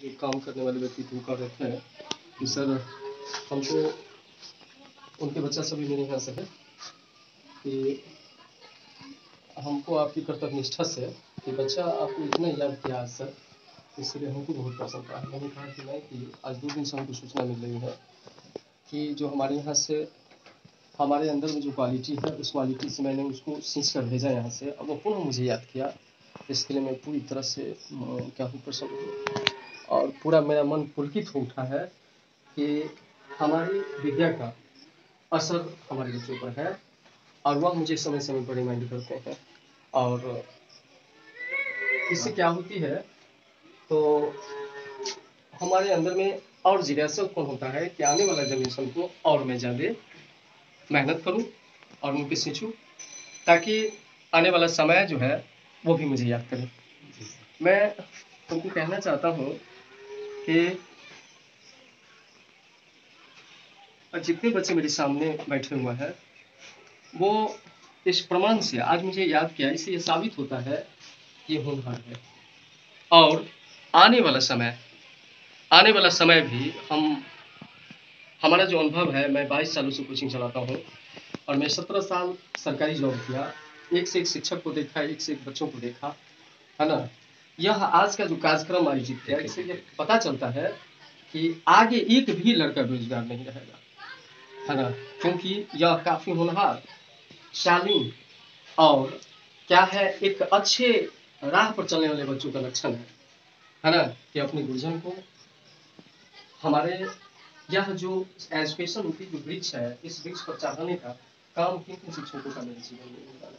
जो काम करने वाले व्यक्ति थे वो कह रहे थे कि सर हमको उनके बच्चा सभी मेरे यहाँ से है कि हमको आपकी कर्तव्य निष्ठा से कि बच्चा आपको इतना याद किया आज सर, इसलिए हमको बहुत पसंद आया। मैंने कहा कि नहीं, कि आज 2 दिन से हमको सूचना मिल रही है कि जो हमारे यहाँ से हमारे अंदर में जो क्वालिटी है उस क्वालिटी से मैंने उसको सींच कर भेजा यहाँ से, अब वो पुनः मुझे याद किया। इसके लिए मैं पूरी तरह से क्या हूँ, प्रसन्न और पूरा मेरा मन पुलकित हो उठा है कि हमारी विद्या का असर हमारे बच्चों पर है और वह मुझे समय समय पर रिमाइंड करते हैं। और इससे क्या होती है, तो हमारे अंदर में और जिज्ञासा उत्पन्न होता है कि आने वाला जनरेशन को और मैं ज़्यादा मेहनत करूं और उनके सींचूं, ताकि आने वाला समय जो है वो भी मुझे याद करे। मैं उनको कहना चाहता हूँ कि जितने बच्चे मेरे सामने बैठे हुए हैं वो इस प्रमाण से आज मुझे याद किया, इससे ये साबित होता है कि ये होनहार है। और आने वाला समय भी हमारा जो अनुभव है, मैं 22 सालों से कोचिंग चलाता हूँ और मैं 17 साल सरकारी जॉब किया, एक से एक शिक्षक को देखा, एक से एक बच्चों को देखा, है ना। यह आज का जो कार्यक्रम आयोजित किया, इससे ये पता चलता है कि आगे एक भी लड़का बेरोजगार नहीं रहेगा, है ना, क्योंकि यह काफी होनहार, शालीन और क्या है, एक अच्छे राह पर चलने वाले बच्चों का लक्षण है ना, कि अपने गुरुजन को हमारे यह जो एजुकेशन रूपी जो वृक्ष है, इस वृक्ष पर चढ़ाने का काम किन शिक्षकों का मेरे जीवन में होता है।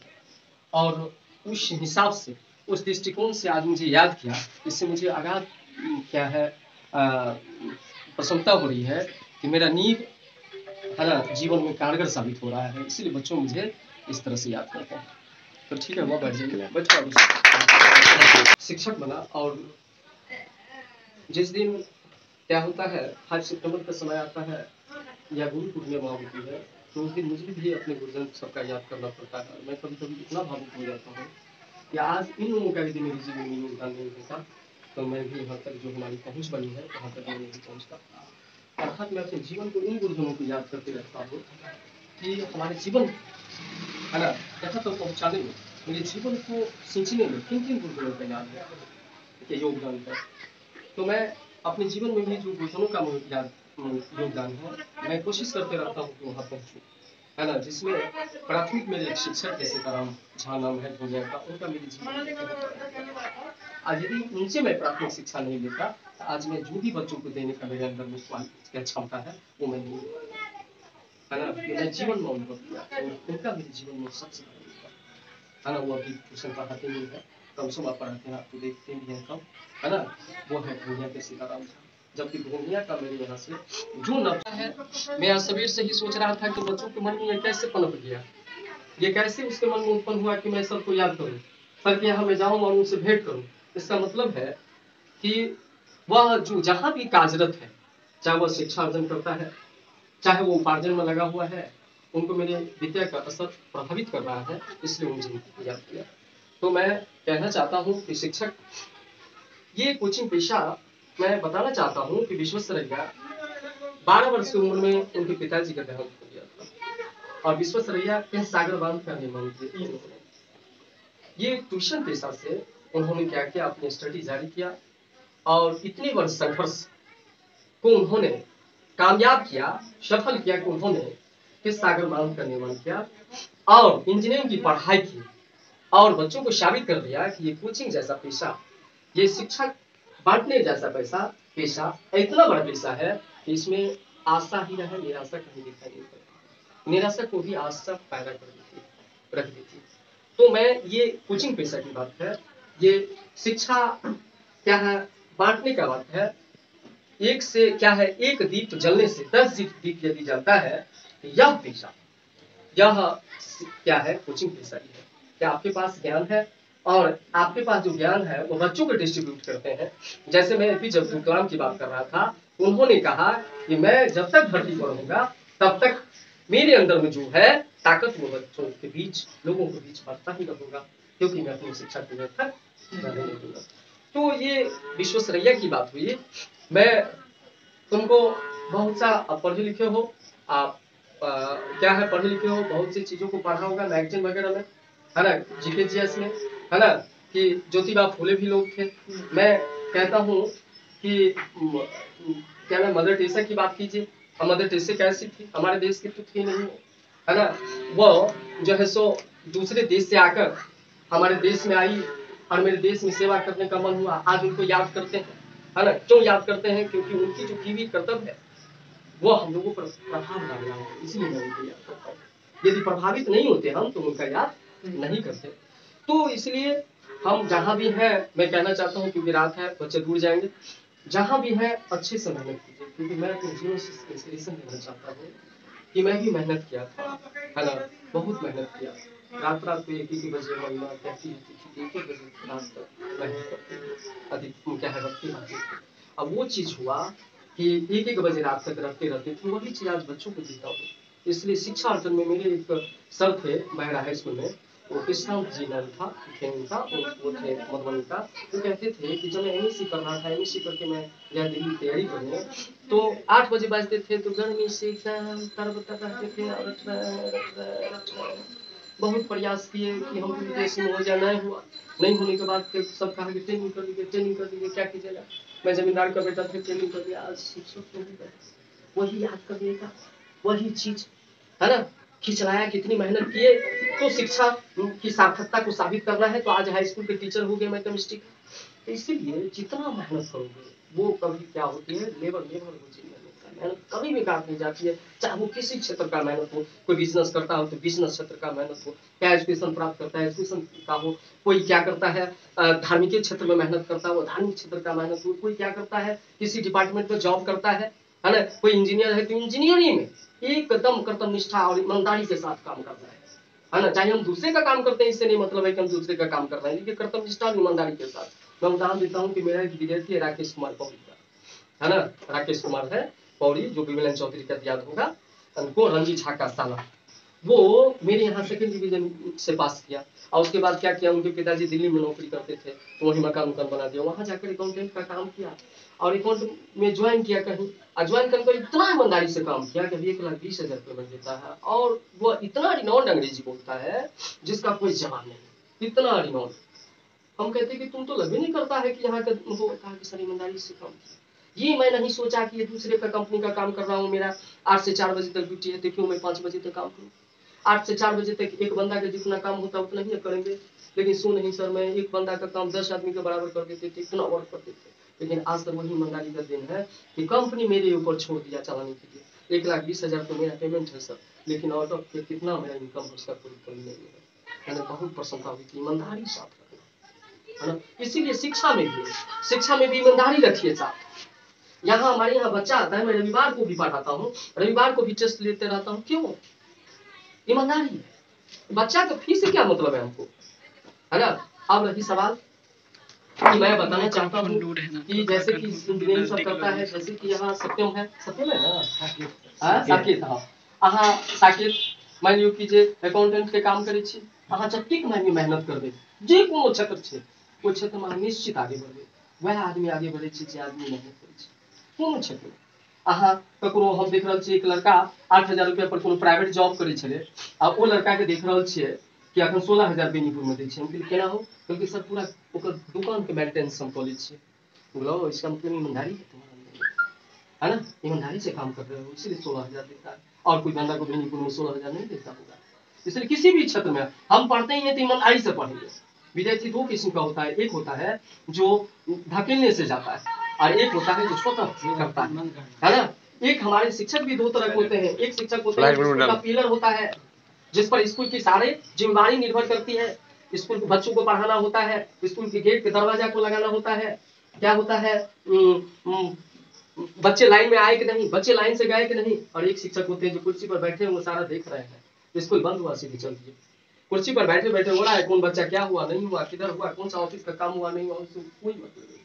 और उस हिसाब से, उस दृष्टिकोण से आज मुझे याद किया, इससे मुझे अगाध क्या है प्रसन्नता हो रही है कि मेरा नींव है ना जीवन में कारगर साबित हो रहा है, इसीलिए बच्चों मुझे इस तरह से याद करते हैं। तो ठीक है, वह बैठ जाइए, बच्चा शिक्षक बना। और जिस दिन क्या होता है, 5 सितंबर का समय आता है या गुरु पूर्णिमा होती है, तो उस दिन मुझे भी अपने गुरुजन सबका याद करना पड़ता है। मैं कभी कभी इतना भावुक हो जाता हूँ कि आज इन लोगों का यदि मेरे जीवन में योगदान नहीं होता तो मैं भी यहाँ तक जो हमारी पहुँच बनी है वहाँ तक मैं नहीं पहुँचता। अर्थात मैं अपने जीवन को उन गुरुजनों को याद करते रहता हूँ कि हमारे जीवन है ना यहाँ तक पहुँचाने में, मेरे जीवन को सींचने में किन किन गुरुजनों का याद है, कि योगदान है। तो मैं अपने जीवन में भी जो गुरुजनों का योगदान है, मैं कोशिश करते रहता हूँ कि वहाँ पहुँचूँ, है ना, जिसमें प्राथमिक मेरे एक शिक्षक जैसे राम झा नाम है दुनिया का, उनका मेरे जीवन आज यदि उनसे मैं प्राथमिक शिक्षा नहीं लेता तो आज मैं जो भी बच्चों को देने का मेरे अंदर में क्षमता है वो मैं नहीं, है ना, मेरा जीवन में अनुभव किया और उनका मेरे जीवन में सबसे बड़ा, है ना, वो अभी ट्यूशन पढ़ाते नहीं है, कम से कम पढ़ाते हैं, आपको देखते भी हैं कम, है ना, वो है दुनिया के सीताराम झा। जबकि दुनिया का मेरे यहाँ से जो नफा है, मैं आज सवेर से ही सोच रहा था कि बच्चों के मन में कैसे पनप गया, ये कैसे उसके मन में उत्पन्न हुआ कि मैं सर को याद करूं, सर के यहाँ मैं जाऊं और उनसे भेंट करूं। इसका मतलब है कि वह जो जहां भी कार्यरत है, चाहे वह शिक्षा अर्जन करता है, चाहे वो उपार्जन में लगा हुआ है, उनको मेरे विद्या का असर प्रभावित कर रहा है, इसलिए मुझे याद किया। तो मैं कहना चाहता हूँ कि शिक्षक ये कोचिंग पेशा, मैं बताना चाहता हूँ कि विश्वेश्वरैया 12 वर्ष की उम्र में उनके पिताजी का देहांत हो गया था और विश्वेश्वरैया के सागर बांध का निर्माण किया। ये ट्यूशन पेशा से उन्होंने क्या किया, अपनी स्टडी जारी किया और इतनी वर्ष संघर्ष को उन्होंने कामयाब किया, सफल किया कि उन्होंने किस सागर बांध का निर्माण किया और इंजीनियरिंग की पढ़ाई की और बच्चों को साबित कर दिया कि ये कोचिंग जैसा पेशा, ये शिक्षक बांटने जैसा पेशा इतना बड़ा पेशा है कि इसमें आशा ही रहे, निराशा कहीं दिखाई नहीं पड़ती, निराशा को भी आशा पैदा रख देती। तो मैं ये कोचिंग पेशा की बात है, ये शिक्षा क्या है, बांटने का बात है। एक से क्या है, एक दीप जलने से 10 दीप यदि जलता है, यह पेशा, यह क्या है, कोचिंग पेशा ही है। क्या आपके पास ज्ञान है और आपके पास जो ज्ञान है वो बच्चों को डिस्ट्रीब्यूट करते हैं। जैसे मैं एपीजे अब्दुल कलाम की बात कर रहा था, उन्होंने कहा कि मैं जब तक धरती पर रहूंगा तब तक मेरे अंदर में जो है ताकत वो बच्चों के बीच, लोगों के बीच बढ़ता ही रहूंगा, क्योंकि मैं अपनी शिक्षा को निरर्थक नहीं दूंगा। तो ये विश्वसनीयता की बात हुई। मैं तुमको बहुत सा पढ़े लिखे हो, आप क्या है, पढ़े लिखे हो, बहुत सी चीजों को पढ़ा होगा मैगजीन वगैरह में, है ना, जीकेजीएस में, है ना, कि ज्योतिबा फूले भी लोग थे। मैं कहता हूँ कि क्या ना, मदर टेरेसा की बात कीजिए। मदर टेरेसा कैसी थी, हमारे देश की तो थी नहीं, है ना। वो जो है सो दूसरे देश से आकर हमारे देश में आई और मेरे देश में सेवा करने का मन हुआ। आज उनको याद करते हैं, है ना। क्यों याद करते हैं? क्योंकि उनकी जो की हुई कर्तव्य है वो हम लोगों पर प्रभाव डाल रहा है, इसलिए मैं उनको याद करता हूँ। यदि प्रभावित नहीं होते हम तो उनका याद नहीं करते। तो इसलिए हम जहां भी हैं, मैं कहना चाहता हूँ, क्योंकि रात है, बच्चे दूर जाएंगे, जहां भी है अच्छे से मेहनत कीजिए, क्योंकि मैं अपने जीवन से इंस्पिरेशन लेना चाहता हूँ कि मैं भी मेहनत किया था, है ना, बहुत मेहनत किया। रात रात को 1-1 बजे महीना कहती होती थी, 1-1 बजे रात तक मेहनत करते थे, अधिक क्या है रखते रहते थे। अब वो चीज हुआ कि 1-1 बजे रात तक रखते रहते थे, वही चीज आज बच्चों को देता हूँ। इसलिए शिक्षा अर्जन में मेरे एक सर थे बहरा हाई स्कूल में, वो कृष्णा जी नाम था, उनका वो थे मधुबनी का। वो कहते थे कि जब मैं एमएससी कर रहा था, एमएससी करके मैं गया दिल्ली की तैयारी करने, तो 8 बजे बजते थे तो गर्मी से एकदम तरबतर रहते थे और बहुत प्रयास किए कि हम विदेश में हो जाए, नहीं हुआ। नहीं होने के बाद फिर सब कहा कि ट्रेनिंग कर लीजिए, ट्रेनिंग कर लीजिए, क्या कीजिएगा। मैं जमींदार का बेटा था, ट्रेनिंग कर लिया। आज शिक्षक नहीं गए, वही याद करने का, वही चीज, है ना, खिंचलाया, कितनी मेहनत किए। तो शिक्षा की सार्थकता को साबित करना है, तो आज हाई स्कूल के टीचर हो गए मैं केमिस्ट्री का। इसीलिए जितना मेहनत करोगे वो कभी क्या होती है, लेबर हो जाएगी। मेहनत कभी भी काट नहीं जाती है, चाहे वो किसी क्षेत्र का मेहनत हो। कोई बिजनेस करता हो तो बिजनेस क्षेत्र का मेहनत हो, क्या एजुकेशन प्राप्त करता है एजुकेशन का हो, कोई क्या करता है धार्मिक क्षेत्र में मेहनत करता है वो धार्मिक क्षेत्र का मेहनत हो, कोई क्या करता है किसी डिपार्टमेंट में जॉब करता है ना, कोई इंजीनियर है तो इंजीनियरिंग में एकदम कर्तव्य निष्ठा और ईमानदारी के साथ काम करता है ना। चाहे हम दूसरे का काम करते हैं, इससे नहीं मतलब है कि हम दूसरे का काम कर रहे हैं, लेकिन कर्तव्य निष्ठा और ईमानदारी के साथ। मैं उदाहरण देता हूँ कि मेरा एक विद्यार्थी है राकेश कुमार पौड़ी का, है ना, राकेश कुमार है पौड़ी, जो विमलन चौधरी का याद होगा, उनको रणजीत झा का साला, वो मेरे यहाँ सेकंड डिवीजन से पास किया। और उसके बाद क्या किया, उनके पिताजी दिल्ली में नौकरी करते थे तो वहीं मकान बना दिया, वहां जाकर अकाउंटेंट का काम किया और अकाउंट में ज्वाइन किया कहीं। और ज्वाइन करने पर इतना ईमानदारी से काम किया कि अभी 1,20,000 रुपये बन देता है, और वो इतना रिनॉन्ड अंग्रेजी बोलता है जिसका कोई जवाब नहीं, इतना रिनॉन्ड। हम कहते कि तुम तो लगे नहीं करता है कि यहाँ का, वो कहा कि सर ईमानदारी से काम किया। ये मैं नहीं सोचा कि ये दूसरे का कंपनी का काम कर रहा हूँ, मेरा 8 से 4 बजे तक ड्यूटी है, तो क्यों मैं 5 बजे तक काम करूँ। 8 से 4 बजे तक एक बंदा का जितना काम होता है उतना ही करेंगे, लेकिन सुन नहीं सर, मैं एक बंदा का काम 10 आदमी के बराबर कर देते थे, इतना वर्क करते थे। लेकिन आज तक वही ईमानदारी का दिन है कि कंपनी मेरे ऊपर छोड़ दिया चलाने के लिए। 1,20,000 तो मेरा पेमेंट है सर, लेकिन आउट ऑफ कितना मेरा इनकम उसका कोई कमी नहीं है। मैंने बहुत प्रसन्नता हुई कि ईमानदारी साथ रखना, है ना। इसीलिए शिक्षा में भी ईमानदारी रखिए साथ। यहाँ हमारे यहाँ बच्चा आता है, मैं रविवार को भी पढ़ाता हूँ, रविवार को भी टेस्ट लेते रहता हूँ, क्यों? ईमानदारी है। बच्चा का फीस से क्या मतलब है हमको, है ना। अब रही सवाल कि मैं बताना चाहता हूँ कि जैसे कि इंजीनियरिंग सब करता है, जैसे कि यहाँ सत्यम है ना, साकेत, हाँ साकेत मान लियो कि जे अकाउंटेंट के काम करे छी, अहाँ जतेक मेहनत करबे जे कोनो क्षेत्र छै, ओ क्षेत्र में निश्चित आगे बढ़बे। वह आदमी आगे बढ़े छै जे आदमी मेहनत करे छै कोनो क्षेत्र में। अहाँ ककरो हम देख रहल छियै, एक लड़का 8,000 रुपया पर कोनो प्राइवेट जॉब करे छले, आ ओ लड़का के देख रहल छियै कि अखन 16,000 बेनीपुर में दै छै। हम कहलिए केना हो, क्योंकि सर पूरा ओकर दुकान के मेंटेनेंस हम कॉलेज छै। बोलो इसका मतलब ईमानदारी है तुम्हारा, है ना, ईमानदारी से काम कर रहे हो इसलिए 16,000 देता है, और कोई बंदा को बेनीपुर में 16,000 नहीं देता होगा। इसलिए किसी भी क्षेत्र में हम पढ़ते ही हैं तो ईमानदारी से पढ़ेंगे। विद्यार्थी 2 किस्म का होता है, एक होता है जो धकेलने से जाता है और एक होता है जो स्वतः करता है ना। एक हमारे शिक्षक भी 2 तरह के होते हैं। एक शिक्षक होता है जिसका पिलर होता है, जिस पर स्कूल की सारे जिम्मेदारी निर्भर करती है। स्कूल के बच्चों को पढ़ाना होता है, स्कूल के गेट के दरवाजा को लगाना होता है, क्या होता है, बच्चे लाइन में आए कि नहीं, बच्चे लाइन से गए कि नहीं। और एक शिक्षक होते हैं जो कुर्सी पर बैठे वो सारा देख रहे हैं, स्कूल बंद हुआ सीधे चल दिए, कुर्सी पर बैठे बैठे हो रहा है कौन बच्चा क्या हुआ नहीं हुआ, किधर हुआ, कौन सा ऑफिस का काम हुआ नहीं हुआ, उससे कोई मतलब नहीं।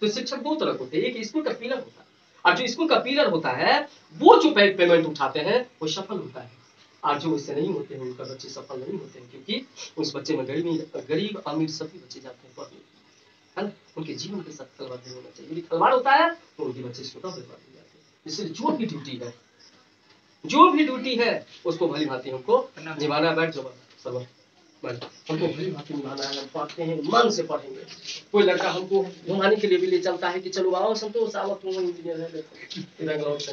तो शिक्षक 2 तरह होते हैं, एक स्कूल का पिलर होता है, और जो स्कूल का पिलर होता है वो जो पेमेंट उठाते हैं वो सफल होता है, और जो इससे नहीं होते हैं उनका बच्चे सफल नहीं होते हैं, क्योंकि उस बच्चे में गरीब अमीर सभी बच्चे जाते हैं पढ़ने, है ना, उनके जीवन के साथ खिलवाड़ नहीं होना चाहिए। यदि खिलवाड़ होता है तो उनके बच्चे स्वतः बर्बाद हो जाते हैं। इसलिए जो भी ड्यूटी है उसको भली भांति हमको निभाना। बैठ जाओ सब, हमको भली भांति निभाना है। हम पढ़ते हैं, मन से पढ़ेंगे। कोई लड़का हमको घुमाने के लिए भी ले चलता है कि चलो आओ संतोष, आओ तुम इंजीनियर है, देखो बेंगलोर से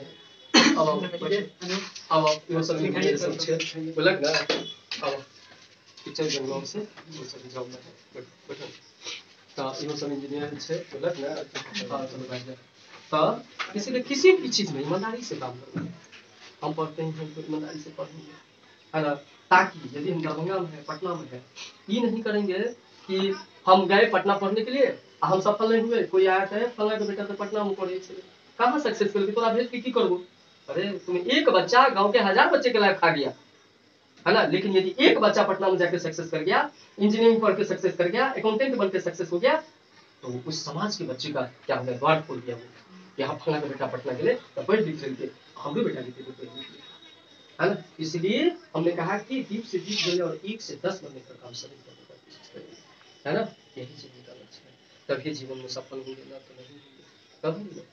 अब ये सब इंजीनियर सब छे बोलक ना, अब पिक्चर बेंगलोर से वो सब जॉब में है बैठो, तो ये सब इंजीनियर छे बोलक ना। चलो बैठ जाओ। तो इसलिए किसी भी चीज में ईमानदारी से काम करना। हम पढ़ते हैं, हम ईमानदारी से पढ़ेंगे, है ना, ताकि यदि हम दरभंगा में है, पटना में है, ये नहीं करेंगे कि हम गए पटना पढ़ने के लिए, हम सफल नहीं हुए, कोई आया कहे फला के बेटा तो पटना में पढ़े कहाँ सक्सेसफुल, तोरा भेज के की करबो। अरे तुम्हें एक बच्चा गांव के 1000 बच्चे के लायक खा गया, है ना, लेकिन यदि एक बच्चा पटना में जाकर सक्सेस कर गया, इंजीनियरिंग पढ़ के सक्सेस कर गया, अकाउंटेंट बन के सक्सेस हो गया, तो उस समाज के बच्चे का क्या होगा, द्वार खोल दिया वो। यहाँ फला का बेटा पटना के लिए तो पढ़ लिख के हम भी बेटा लिखे थे, है ना। इसलिए हमने कहा कि दीप से दीप बने और 1 से 10 बनने का काम सभी करने का कोशिश करेंगे, है ना। यही जीवन का लक्ष्य है, तभी जीवन में सफल होंगे, ना तो नहीं होंगे कभी नहीं।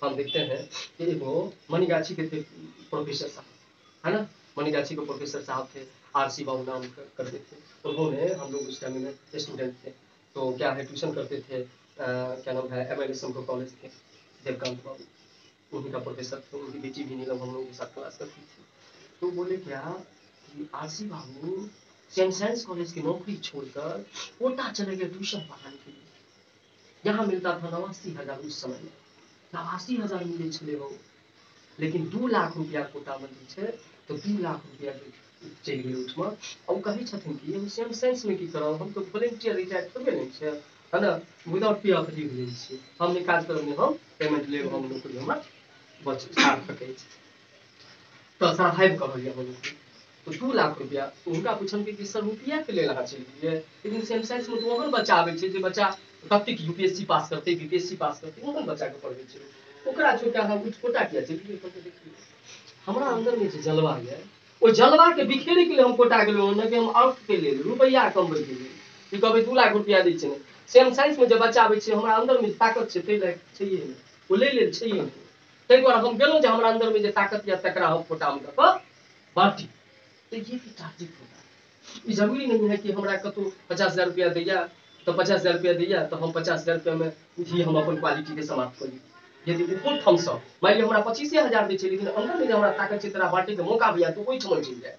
हम देखते हैं कि वो मणिगाछी के थे प्रोफेसर साहब, है ना, मणिगाछी के प्रोफेसर साहब थे, RC बाबू नाम करते थे। उन्होंने, हम लोग उस टाइम में स्टूडेंट थे, तो क्या है ट्यूशन करते थे, क्या नाम है, MLSM को कॉलेज थे, देवकांत बाबू उन्हीं का प्रोफेसर थे। उनकी बेटी भी नीलम हम लोगों के साथ क्लास करती थी। तो बोले क्या कि RC बाबू सेंट साइंस कॉलेज की नौकरी छोड़कर कोटा चले गए ट्यूशन पढ़ाने के लिए। यहाँ मिलता था 89,000 उस समय में, 89,000 मिले छे हो, लेकिन 2 लाख रुपया कोटा में दी छे, तो 2 लाख रुपया चल गए उसमें। और कही छथिन कि हम सेंट साइंस में की करब, हम तो वॉलंटियर रिटायर थोड़े नहीं छे, है ना, विदाउट पे ऑफ लीव ले छी, हम नहीं काज करब, हम पेमेंट लेब, हम नौकरी हमर बच साथ सकै छी, तो सर्वाइव करलिए हम लोग। तो 2 लाख रुपया उनका पूछन कि सर रुपया के लेल अहाँ चलि गेलिए, लेकिन सेंट साइंस में तो ओहन बच्चा आबै छै जे बच्चा कतेक UPSC पास करते, BPSC पास करते, ओहन बच्चा के पढ़बै छै, ओकरा छोड़ के हम उठ कोटा किया चलि गेलिए। कहते देखिए हमरा अंदर में जे जलवा है, ओ जलवा के बिखेरे के लिए हम कोटा गेलहुँ, न कि हम आउट के लेल रुपया कमबै के लेल कि कहबै 2 लाख रुपया दै छै। सेंट साइंस में जे बच्चा आबै छै, हमरा अंदर में ताकत छै, तै लायक छैहे नहीं, ओ लै लेल छैहे नहीं, ताहि दुआरे हम गेलहुँ जे हमरा अंदर में जे ताकत या तकरा हम कोटा में दऽ बाँटी। तो ये भी टार्गेट होता है। ये जरूरी नहीं है कि हमरा कतौ 50,000 रुपया दैया तो 50,000 रुपया दैया तो हम 50,000 रुपया में ही हम अपन क्वालिटी के समाप्त करी। यदि बहुत हम सब मान लिया हमरा 25,000 दै छै, लेकिन अंदर में जे हमरा ताकत छै तोरा बाँटे के मौका भैया तो ओहि ठमन चलि जाए,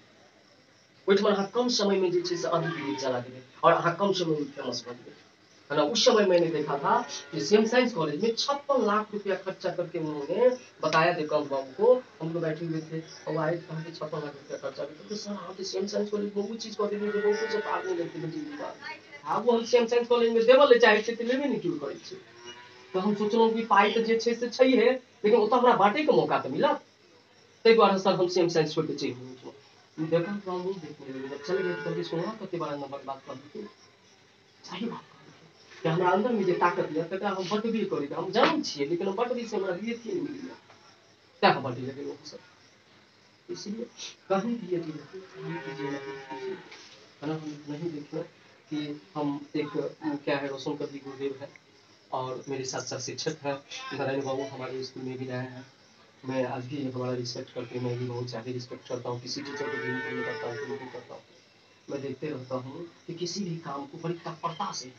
ओहि ठमन अहाँ कम समय में जे छै से अधिक चला देबै और अहाँ कम समय में फेमस बन गए, है ना। उस समय मैंने देखा था कि सेम साइंस कॉलेज में 56 लाख रुपया खर्चा करके उन्होंने बताया देवकांत बाबू को, हम लोग बैठे हुए थे और आए कहा कि 56 लाख रुपया खर्चा करके, सर आप सेम साइंस कॉलेज में वो चीज कर देंगे जो बहुत से पार नहीं लगती है बात। हाँ वो हम सेम साइंस कॉलेज में देवल चाहे थे, लेबे नहीं क्यों करे छे। तो हम सोचलहुँ कि पाई तो जे छे से छैहे, लेकिन ओतऽ हमरा बाँटे के मौका तो मिलत, ताहि दुआरे सर हम सेम साइंस छोड़ के चलि गेलहुँ। देवकांत बाबू देखने चले गए, कहते सुना कते बार नंबर बात कर देते, सही बात कि हमरा अंदर में जे ताकत है तकरा हम बटबी करी, हम जान छियै, लेकिन हम बटबी से हमरा रिएक्शन नहीं मिली, क्या हम बटबी लगे वो सब। इसलिए कहीं भी यदि कहीं कीजिए है ना, हम नहीं देखना कि हम एक क्या है, रोशन कवि गुरुदेव है और मेरे साथ साथ शिक्षक है नारायण बाबू, हमारे स्कूल में भी रहे हैं। मैं आज भी हमारा रिस्पेक्ट करके मैं भी बहुत ज़्यादा रिस्पेक्ट करता हूँ, किसी टीचर को भी नहीं करता हूँ, नहीं करता हूँ। मैं देखते रहता हूँ कि किसी भी काम को बड़ी तत्परता से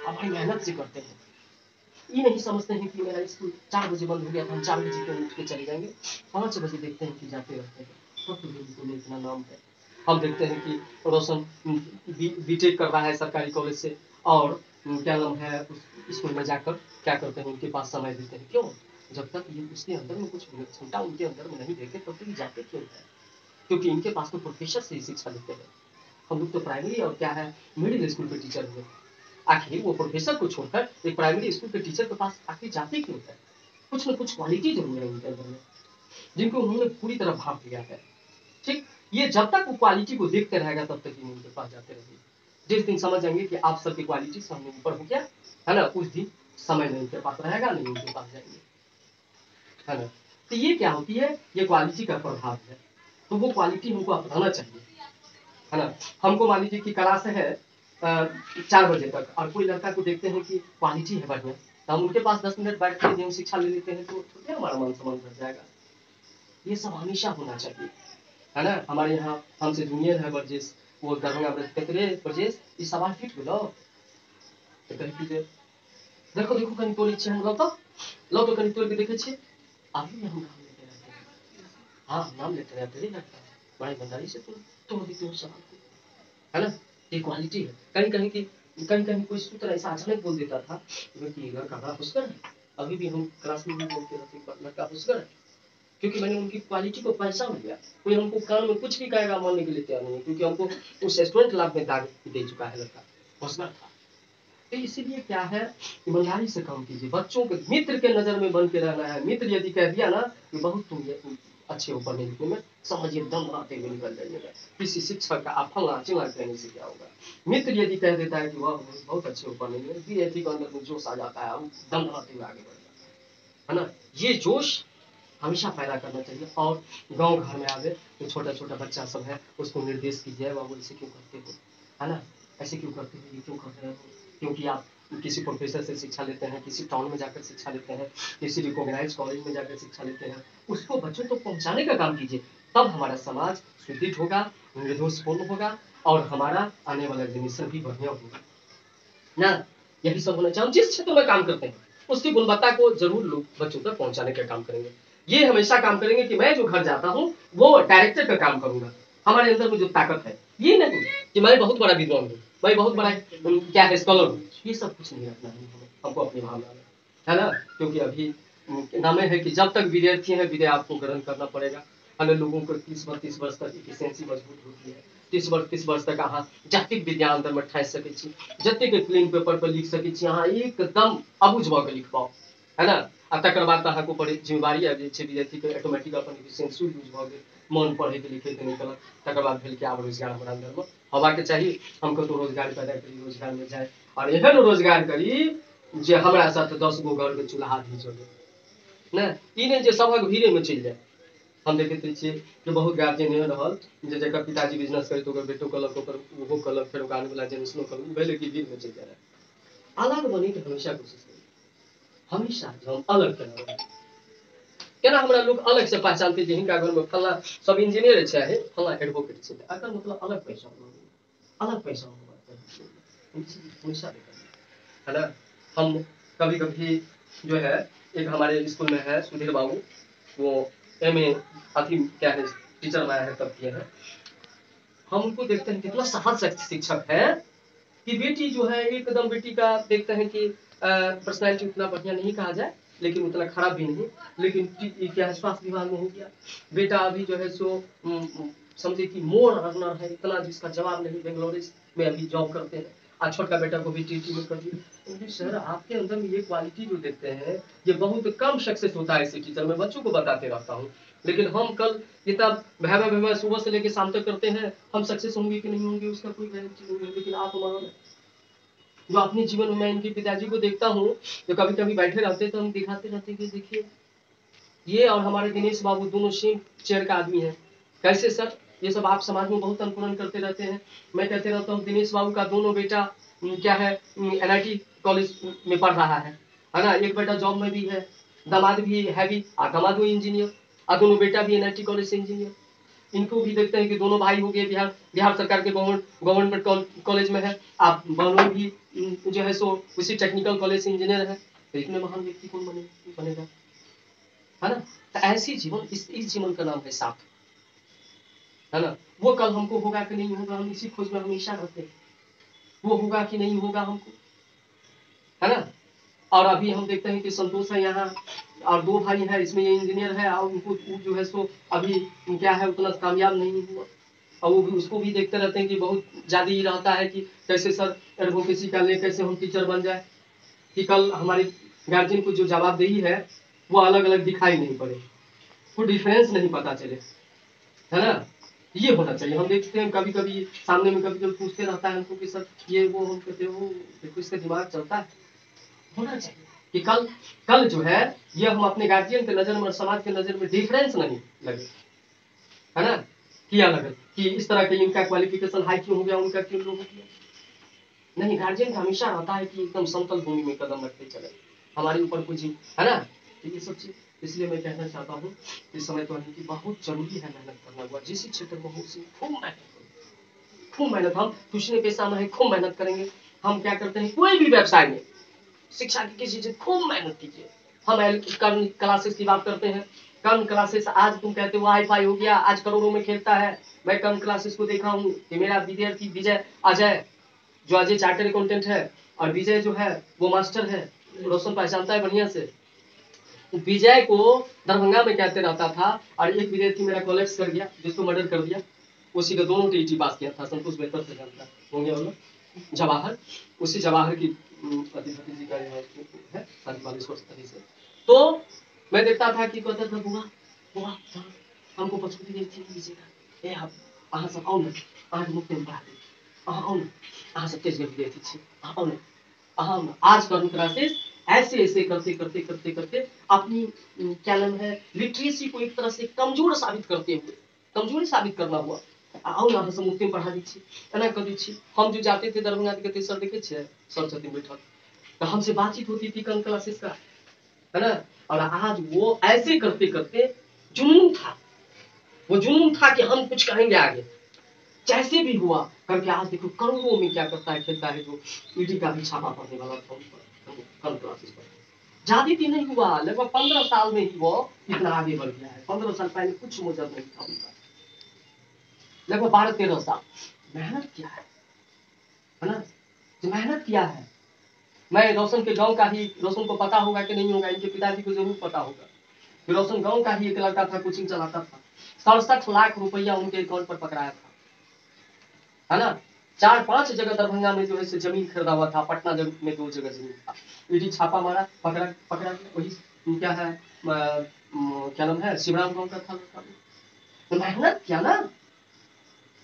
और बड़ी मेहनत से करते हैं। ये नहीं समझते हैं कि मेरा स्कूल 4 बजे बंद हो गया था, हम 4 बजे के उठ के चले जाएंगे, 5 बजे देखते हैं कि जाते रहते हैं, तब तो स्कूल में इतना नाम है। हम देखते हैं कि रोशन बीटेक कर रहा है सरकारी कॉलेज से, और क्या नाम है उस स्कूल में जाकर क्या करते हैं, उनके पास समय देते हैं। क्यों? जब तक ये उसके अंदर में कुछ क्षमता उनके अंदर में नहीं देखे तब तक ये जाते क्यों है? क्योंकि इनके पास तो प्रोफेसर से ही शिक्षा लेते हैं। हम लोग तो प्राइमरी और क्या है मिडिल स्कूल के टीचर हुए, आखिर वो प्रोफेसर को छोड़कर एक प्राइमरी स्कूल के टीचर के पास आखिर जाते क्यों है? कुछ न कुछ क्वालिटी जरूर है उनके अंदर में, जिनको उन्होंने पूरी तरह भाप लिया है। ठीक, ये जब तक वो क्वालिटी को देखते रहेगा तब तक ही उनके पास जाते रहेंगे। जिस दिन समझ जाएंगे कि आप सबकी क्वालिटी से हमने ऊपर हो गया, है ना, उस दिन समय नहीं उनके पास रहेगा, नहीं उनके पास जाएंगे, है ना। तो ये क्या होती है, ये क्वालिटी का प्रभाव है, तो वो क्वालिटी हमको अपनाना चाहिए, है ना। हमको मान लीजिए कि कला से है 4 बजे तक, और कोई लड़का को देखते हैं कि क्वालिटी है बढ़िया, तो हम उनके पास 10 मिनट बैठ कर यदि हम शिक्षा ले लेते हैं तो थोड़ी हमारा मन सम्मान बढ़ जाएगा। ये सब हमेशा होना चाहिए, है ना। हमारे यहाँ हमसे जूनियर है ब्रजेश, वो दरभंगा ब्रज कहते रे ब्रजेश ई सवाल फिट भेलो, तो कहे कि जे देखो देखो कहीं तोड़ी छे हम लो तो कहीं तोड़ के देखे छे, अभी भी हम नाम लेते रहते हैं। हाँ नाम लेते रहते हैं लगता है, बड़ी ईमानदारी से तुम तोड़ देते हो सवाल को, है ना। ये क्वालिटी है। कहीं कहीं कोई सूत्र ऐसा अचानक बोल देता था कि लड़का बड़ा होशियार है, अभी भी हम क्लास में भी बोलते रहते लड़का होशियार है, क्योंकि मैंने उनकी क्वालिटी को पहचान लिया। कोई हमको कान में कुछ भी कहेगा मानने के लिए तैयार नहीं, क्योंकि हमको उस स्टूडेंट लाभ में दाग दे चुका है लड़का, होशियार था। तो इसीलिए क्या है, ईमानदारी से काम कीजिए। बच्चों के मित्र के नजर में बन के रहना है। मित्र यदि कह दिया ना कि बहुत तुम अच्छे हो पढ़ने लिखने में, समझिए दम बनाते हुए निकल जाइएगा। किसी शिक्षक का आप फला चिंगा कहने से क्या होगा। मित्र यदि कह देता है कि वह बहुत अच्छे हो पढ़ने में, विद्यार्थी के अंदर में जोश आ जाता है, दम बनाते हुए आगे बढ़ जाता है ना। ये जोश हमेशा पैदा करना चाहिए। और गांव घर में आवे तो छोटा छोटा बच्चा सब है, उसको निर्देश कीजिए, बाबू ऐसे क्यों करते हो, है ना, ऐसे क्यों करते हो, ये क्यों कर रहे हो, क्योंकि आप किसी प्रोफेसर से शिक्षा लेते हैं, किसी टाउन में जाकर शिक्षा लेते हैं, किसी रिकॉग्नाइज कॉलेज में जाकर शिक्षा लेते हैं, उसको बच्चों तक पहुंचाने का काम कीजिए। तब हमारा समाज सुदृढ़ होगा, निर्दोषपूर्ण होगा, और हमारा आने वाला जनरेशन भी बढ़िया होगा ना। यही सब होना चाहिए। हम जिस क्षेत्र में काम करते हैं उसकी गुणवत्ता को जरूर लोग बच्चों तक पहुंचाने का काम करेंगे। ये हमेशा काम करेंगे कि मैं जो घर जाता हूँ वो डायरेक्टर का काम करूंगा। हमारे अंदर में जो ताकत है ये नहीं कि मैं बहुत बड़ा विद्वान हूँ, मैं बहुत बड़ा क्या है स्कॉलर हूँ, ये सब कुछ नहीं रखना है हमको अपनी भावना में, है ना। क्योंकि अभी नामे है कि जब तक विद्यार्थी है विद्या आपको ग्रहण करना पड़ेगा। हमें लोगों को 30-32 वर्ष तक इफिशिएंसी मजबूत होती है। 30 वर्ष तक अहाँ जतेक विद्या अंदर में ठासि सकै छी, जतेक क्लीन पेपर पर लिख सकै छी, अहाँ एकदम अबुझ भऽ के लिखबाउ, है ना। आ तकर बाद अहाँके ऊपर जिम्मेवारी आबि जाइ छै, विद्यार्थी के ऑटोमेटिक अपन इफिशिएंसी यूज भऽ गेल, मन पढ़े के लिखे के निकलल। तकर बाद भेल कि आब रोजगार हमरा अंदर में होबाक चाही, हम कतौ रोजगार पैदा करी, रोजगार में जाए, और एहन रोजगार करी जे हमरा साथ 10 गो घर के चूल्हा भी जले ना। ई नहीं जे सभक भीड़े में चलि जाए। हम देखते छियै कि बहुत गार्जियन एहन रहल जे जकर पिताजी बिजनेस करैत ओकर बेटो कलक, ओकर ओहो कलक, फेर ओकर आनेवला जेनरेशनो कलक, उ भेलै कि भीड़ में चलि जाए। अलग बने के हमेशा कोशिश करी, हमेशा जो हम अलग केना रही। केना हमरा लोग अलग से पहचानते जे हिनका घर में फल्ला सब इंजीनियर छै, है फल्ला एडवोकेट छै, एकर मतलब अलग पहचान होगी, अलग पहचान होगा हमेशा देखा, है ना। हम कभी कभी जो है, एक हमारे स्कूल में है सुधीर बाबू, वो एमए अथी क्या है टीचर में है, तब किए हैं। हम उनको देखते हैं कितना सफल शिक्षक है कि बेटी जो है एकदम, बेटी का देखते हैं कि पर्सनैलिटी उतना बढ़िया नहीं कहा जाए लेकिन उतना खराब भी नहीं, लेकिन क्या है स्वास्थ्य विभाग में हो गया। बेटा अभी जो है सो समझे कि मोर रनर है, इतना जिसका जवाब नहीं, बेंगलोर में अभी जॉब करते हैं। आज छोटका बेटा को भी टीटी में कर दिया। सर आपके अंदर में ये क्वालिटी जो देखते हैं ये बहुत कम सक्सेस होता है। इसी टीचर में बच्चों को बताते रहता हूँ, लेकिन हम कल ये तब भैया सुबह से लेकर शाम तक करते हैं, हम सक्सेस होंगे कि नहीं होंगे उसका कोई गारंटी नहीं है। लेकिन आप मान जो अपने जीवन में, मैं इनके पिताजी को देखता हूँ जो कभी कभी बैठे रहते तो हम दिखाते रहते कि देखिए ये और हमारे दिनेश बाबू दोनों सेम चेयर का आदमी है। कैसे सर? ये सब आप समाज में बहुत अनुकूलन करते रहते हैं। मैं कहते रहता हूँ दिनेश बाबू का दोनों बेटा क्या है NIT कॉलेज में पढ़ रहा है ना। एक बेटा जॉब में भी है, दामाद भी है भी, दामाद हुई इंजीनियर, और दोनों बेटा भी NIT कॉलेज से इंजीनियर। इनको भी देखते हैं कि दोनों भाई हो गए बिहार सरकार के गवर्नमेंट कॉलेज में है। आप बहनों भी जो है सो उसी टेक्निकल कॉलेज से इंजीनियर है। तो इतने महान व्यक्ति कौन बनेगा, है ना। तो ऐसी जीवन, इस जीवन का नाम है साथ, है ना। वो कल हमको होगा कि नहीं होगा, हम इसी खोज में हमेशा रहते हैं। वो होगा कि नहीं होगा हमको, है ना। और अभी हम देखते हैं कि संतोष है यहाँ, और 2 भाई है, इसमें ये इंजीनियर है, और उनको जो है सो अभी क्या है उतना कामयाब नहीं हुआ। और वो भी उसको भी देखते रहते हैं कि बहुत ज्यादा ही रहता है कि कैसे सर एडवोकेसी कर ले, कैसे हम टीचर बन जाए, कि कल हमारे गार्जियन को जो जवाबदेही है वो अलग अलग दिखाई नहीं पड़े, कोई डिफरेंस नहीं पता चले, है ना। ये होना चाहिए। हम देखते हैं कभी कभी सामने में कभी कभी पूछते रहता है हमको कि सर ये वो, हम कहते हो देखो इसका दिमाग चलता है। होना चाहिए कि कल जो है ये हम अपने गार्जियन के नजर में और समाज के नजर में डिफरेंस नहीं लगे, है ना। किया लगे कि इस तरह के इनका क्वालिफिकेशन हाई क्यों हो गया, उनका क्यों लो हो गया। नहीं, गार्जियन का हमेशा रहता है कि एकदम समतल भूमि में कदम रखते चले, हमारे ऊपर कुछ है ना, तो ये सब चीज। इसलिए मैं कहना चाहता हूँ इस समय तो है कि बहुत जरूरी है मेहनत करना हुआ, जिस क्षेत्र में हो उसी खूब मेहनत करो, खूब मेहनत। हम दूसरे पेशा में है, खूब मेहनत करेंगे। हम क्या करते हैं, कोई भी व्यवसाय में शिक्षा की किसी चीज खूब मेहनत कीजिए। हम कर्ण क्लासेस की बात करते हैं, कर्ण क्लासेस, आज तुम कहते हो हाई-फाई हो गया, आज करोड़ों में खेलता है। मैं कर्ण क्लासेस को देखा हूँ कि मेरा विद्यार्थी विजय अजय, जो अजय चार्टर्ड अकाउंटेंट है, और विजय जो है वो मास्टर है, रोशन पहचानता है बढ़िया से। विजय को दरभंगा में कहते रहता था, और एक विद्यार्थी मेरा कॉलेज कर गया जिसको मर्डर कर दिया, उसी का दोनों टीटी पास किया था, संतोष बेहतर से जानता होंगे वो लोग, जवाहर, उसी जवाहर की अधिपति जी का है 45 वर्ष से। तो मैं देखता था कि कहता था बुआ बुआ हमको पछूती नहीं थी लीजिएगा, ए आप अहाँ सब आओ न, अहाँ के मुफ्त में पढ़ा दे, अहाँ आओ न, अहाँ सब तेज विद्यार्थी छी, अहाँ आओ न, अहाँ न। आज कर्म क्लासेस ऐसे ऐसे करते करते करते करते अपनी क्या नाम है लिटरेसी को एक तरह से कमजोर साबित करते हुए, कमजोरी साबित करना हुआ। आओ ना, हम मुफ्त में पढ़ा दी छी, एना कर दी छी। हम जो जाते थे दरभंगा के सर देखे छे, सर छथिन बैठल, तो हमसे बातचीत होती थी कम क्लासेस का, है ना। और आज वो ऐसे करते करते जुनून था, वो जुनून था कि हम कुछ करेंगे आगे, जैसे भी हुआ करके। आज देखो करोड़ों में क्या करता है, खेलता है, जो ईडी का भी छापा पड़ने वाला था उन पर, कम क्लासेस पर। ज्यादा भी नहीं हुआ, लगभग 15 साल में ही वो इतना आगे बढ़ गया है। 15 साल पहले कुछ मुजब नहीं था उनका, लगभग 12-13 साल। मेहनत क्या है ना, जो मेहनत किया है। मैं रोशन के गांव का ही, रोशन को पता होगा कि नहीं होगा, इनके पिताजी को जरूर पता होगा कि रोशन गांव का ही एक लड़का था, कोचिंग चलाता था। 67 लाख रुपया उनके अकाउंट पर पकड़ाया था, है ना। 4-5 जगह दरभंगा में जो है जमीन खरीदा हुआ था, पटना में 2 जगह जमीन था। ईडी छापा मारा, पकड़ा पकड़ा, वही क्या है क्या नाम है, शिवराम गांव का था लड़का। तो मेहनत किया ना,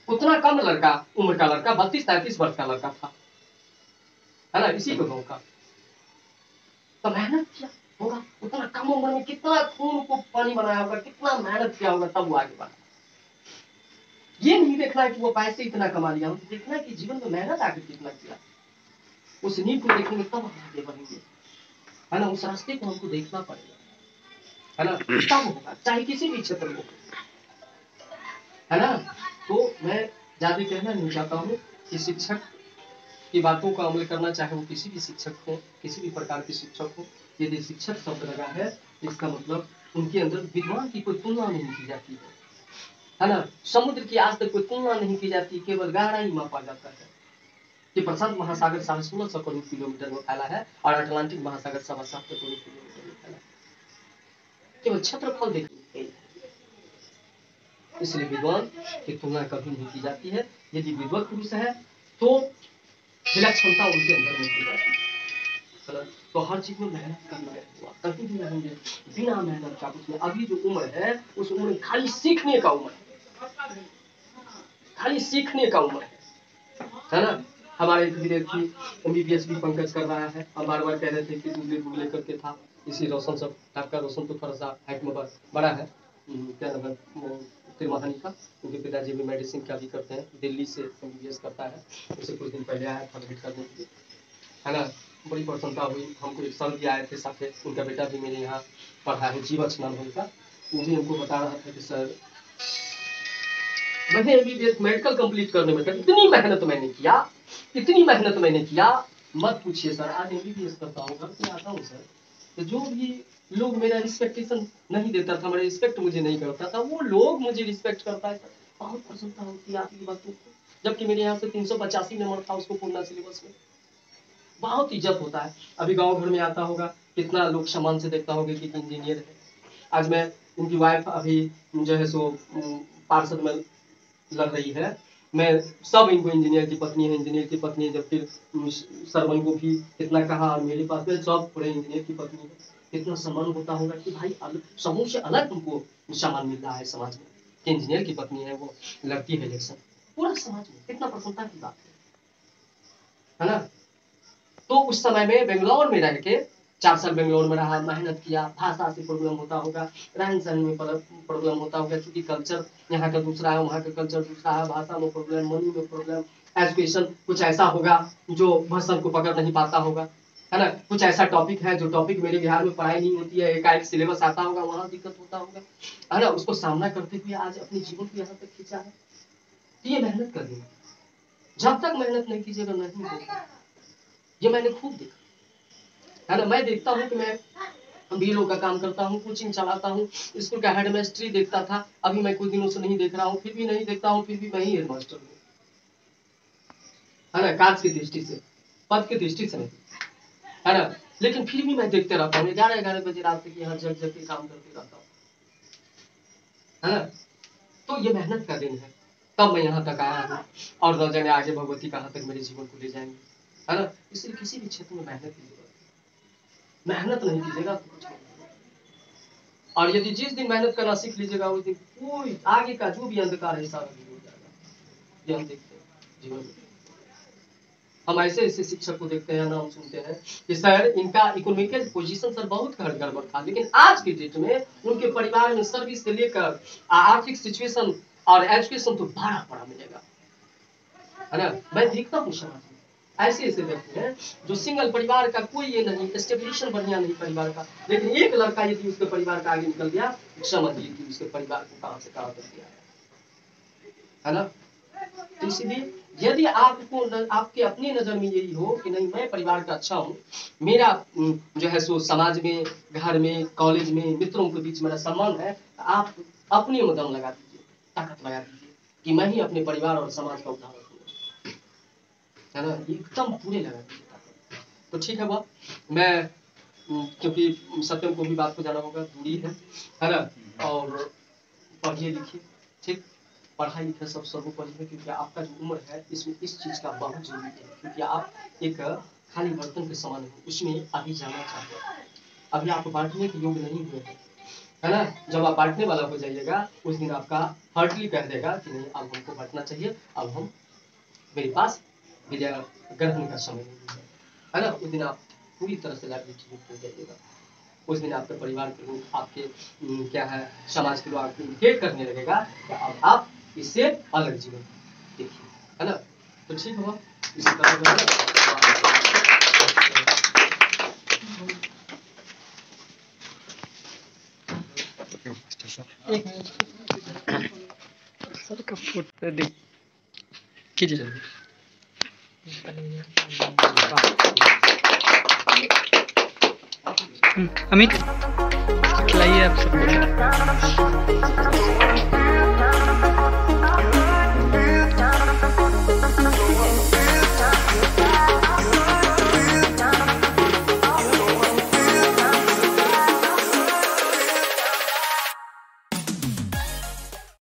उतना कम लड़का, उम्र का लड़का, 32-33 वर्ष का लड़का था, है ना, इसी को गाँव का। तो मेहनत किया होगा, उतना कम उम्र में कितना खून को पानी बनाया होगा, कितना मेहनत किया होगा, तब वो आगे बढ़ा। ये नहीं देखना है कि वो पैसे इतना कमा लिया, हमको देखना है कि जीवन में मेहनत आकर कितना किया। उस नींव को देखेंगे तब हम आगे बढ़ेंगे, है ना। उस रास्ते को हमको देखना पड़ेगा, है ना, तब होगा, चाहे किसी भी क्षेत्र में, है ना। तो मैं ज्यादा कहना नहीं चाहता हूँ कि शिक्षक की बातों का अमल करना, चाहे वो किसी भी शिक्षक हो, किसी भी प्रकार के शिक्षक हो। यदि शिक्षक शब्द लगा है, इसका मतलब उनके अंदर विद्वान की कोई तुलना नहीं की जाती है ना। समुद्र की आज तक कोई तुलना नहीं की जाती, केवल गहरा ही मापा जाता है कि प्रशांत महासागर 16.5 करोड़ किलोमीटर में फैला है, और अटलांटिक महासागर 7.25 करोड़ किलोमीटर में फैला है। केवल क्षेत्रफल देखिए, इसलिए विद्वान की तुलना कभी नहीं की जाती है। यदि विद्वत पुरुष है तो विलक्षणता उनके अंदर नहीं की जाती है। तो हर चीज में मेहनत करना है, कभी भी रहेंगे बिना मेहनत का कुछ नहीं। अभी जो उम्र है उस उम्र में खाली सीखने का उम्र है, खाली सीखने का उम्र है ना। हमारे एक विद्यार्थी एमबीबीएस भी पंकज कर रहा है, हम बार बार कह रहे थे कि दूसरे बुगले करके था। इसी रोशन सब आपका रोशन तो थोड़ा सा हाइट में बड़ा है, क्या नाम है तिरमानी का, उनके पिताजी भी मेडिसिन का भी करते हैं, दिल्ली से एमबीबीएस करता है। उसे कुछ दिन पहले आया था भेंट करने के लिए, है ना। बड़ी प्रसन्नता हुई हमको। एक सर भी आए थे साथ, उनका बेटा भी मेरे यहाँ पढ़ा है, जीवछ नाम है उनका। वो भी हमको बता रहा था कि सर मैंने एमबीबीएस मेडिकल कंप्लीट करने में इतनी मेहनत मैंने किया, इतनी मेहनत मैंने किया, मत पूछिए सर। आज एमबीबीएस करता हूँ, घर से आता हूँ सर, तो जो भी लोग मेरा रिस्पेक्टेशन नहीं देता था, मेरा रिस्पेक्ट मुझे नहीं करता था, वो लोग मुझे रिस्पेक्ट करता है सर। बहुत प्रसन्नता होती है आपकी बातों को। जबकि मेरे यहाँ से 385 नंबर था उसको पूर्ण सिलेबस में, बहुत इज्जत होता है। अभी गांव घर में आता होगा, कितना लोग सम्मान से देखता होगा कि इंजीनियर है। आज मैं उनकी वाइफ अभी जो है सो पार्षद में लग रही है, मैं सब इनको इंजीनियर की पत्नी है, इंजीनियर की पत्नी है। जब फिर सरवन को भी इतना कहा, और मेरे पास में सब पूरे इंजीनियर की पत्नी है। कितना सम्मान होता होगा कि भाई समूह से अलग उनको सम्मान मिल रहा है समाज में, कि इंजीनियर की पत्नी है, वो लड़ती है इलेक्शन। पूरा समाज में कितना प्रसन्नता की बात है ना। तो उस समय में बेंगलोर में रह के 4 साल बेंगलोर में रहा, मेहनत किया। भाषा से प्रॉब्लम होता होगा, रहन सहन में प्रॉब्लम होता होगा, क्योंकि कल्चर यहाँ का दूसरा है, वहाँ का कल्चर दूसरा है, भाषा में प्रॉब्लम, मनी में प्रॉब्लम, एजुकेशन कुछ ऐसा होगा जो वर्षन को पकड़ नहीं पाता होगा, है ना। कुछ ऐसा टॉपिक है जो टॉपिक मेरे बिहार में पढ़ाई नहीं होती है, एकाएक सिलेबस आता होगा, वहाँ दिक्कत होता होगा, है ना। उसको सामना करते हुए आज अपने जीवन को यहाँ तक खींचा है। तो ये मेहनत करनी है। जब तक मेहनत नहीं कीजिएगा नहीं होगा। ये मैंने खूब देखा, है ना। मैं देखता हूँ कि मैं बीलो का काम करता हूँ, कोचिंग चलाता हूँ, स्कूल का हेडमास्टरी देखता था, अभी मैं कुछ दिनों से नहीं देख रहा हूँ, फिर भी नहीं देखता हूँ, फिर भी मैं ही हेडमास्टर हूँ, है ना। काज की दृष्टि से, पद की दृष्टि से नहीं, है ना। लेकिन फिर भी मैं देखते रहता हूँ, 11-11 बजे रात तक यहाँ जग के काम करते रहता हूँ, है ना। तो ये मेहनत का दिन है, तब मैं यहाँ तक आया हूँ, और न जाने आगे भगवती कहाँ तक मेरे जीवन को ले जाएंगे, है ना। इसलिए किसी भी क्षेत्र में मेहनत की जरूरत है। मेहनत नहीं कीजिएगा तो कुछ नहीं। और यदि जिस दिन मेहनत करना सीख लीजिएगा उस दिन कोई आगे का जो भी अंधकार है सारा दूर हो जाएगा। ये हम देखते हैं जीवन में। हम ऐसे ऐसे शिक्षक को देखते हैं, नाम सुनते हैं कि सर इनका इकोनॉमिकल पोजीशन सर बहुत गड़बड़ था, लेकिन आज के डेट में उनके परिवार में सर्विस से लेकर आर्थिक सिचुएशन और एजुकेशन तो बड़ा मिलेगा, है ना। मैं देखता हूँ समाज में ऐसे ऐसे व्यक्ति हैं जो सिंगल परिवार का कोई ये नहीं, एस्टेब्लिशन बढ़िया नहीं परिवार का, लेकिन एक लड़का यदि उसके परिवार का आगे निकल गया समझिए कि उसके परिवार को कहां से कहां कर दिया, है ना। तो इसलिए यदि आपको आपके अपनी नजर में यही हो कि नहीं मैं परिवार का अच्छा हूँ, मेरा जो है सो समाज में, घर में, कॉलेज में, मित्रों के बीच मेरा सम्मान है, आप अपने में दम लगा दीजिए, ताकत लगा दीजिए कि मैं ही अपने परिवार और समाज का उद्धार करूंगा, है ना। एकदम पूरे लगा दीजिए। तो ठीक है वह मैं क्योंकि सत्यम को भी बात को जाना होगा, दूरी है ना। और पढ़िए लिखिए, ठीक, पढ़ाई लिखाई सब सर्वोपरि है, क्योंकि आपका जो उम्र है इसमें इस चीज का बहुत जरूरी है, क्योंकि आप एक खाली बर्तन के समान हो, उसमें अभी जाना चाहिए, अभी आप बांटने के योग्य नहीं हुए हैं, है ना। जब आप बांटने वाला हो जाइएगा उस दिन आपका हार्टली कह देगा कि नहीं अब हमको बांटना चाहिए, अब हम मेरे पास विद्या ग्रहण का समय नहीं है ना। उस दिन आप पूरी तरह से लाइबिलिटी हो जाइएगा। उस दिन आपके परिवार के लोग, आपके क्या है समाज के लोग आपको इमिटेट करने लगेगा कि अब आप इससे अलग जीवन देखिए, है ना। तो ठीक हुआ इसी तरह जो है सर का फोटो देख कीजिए। अमित खिलाइए आप सबको।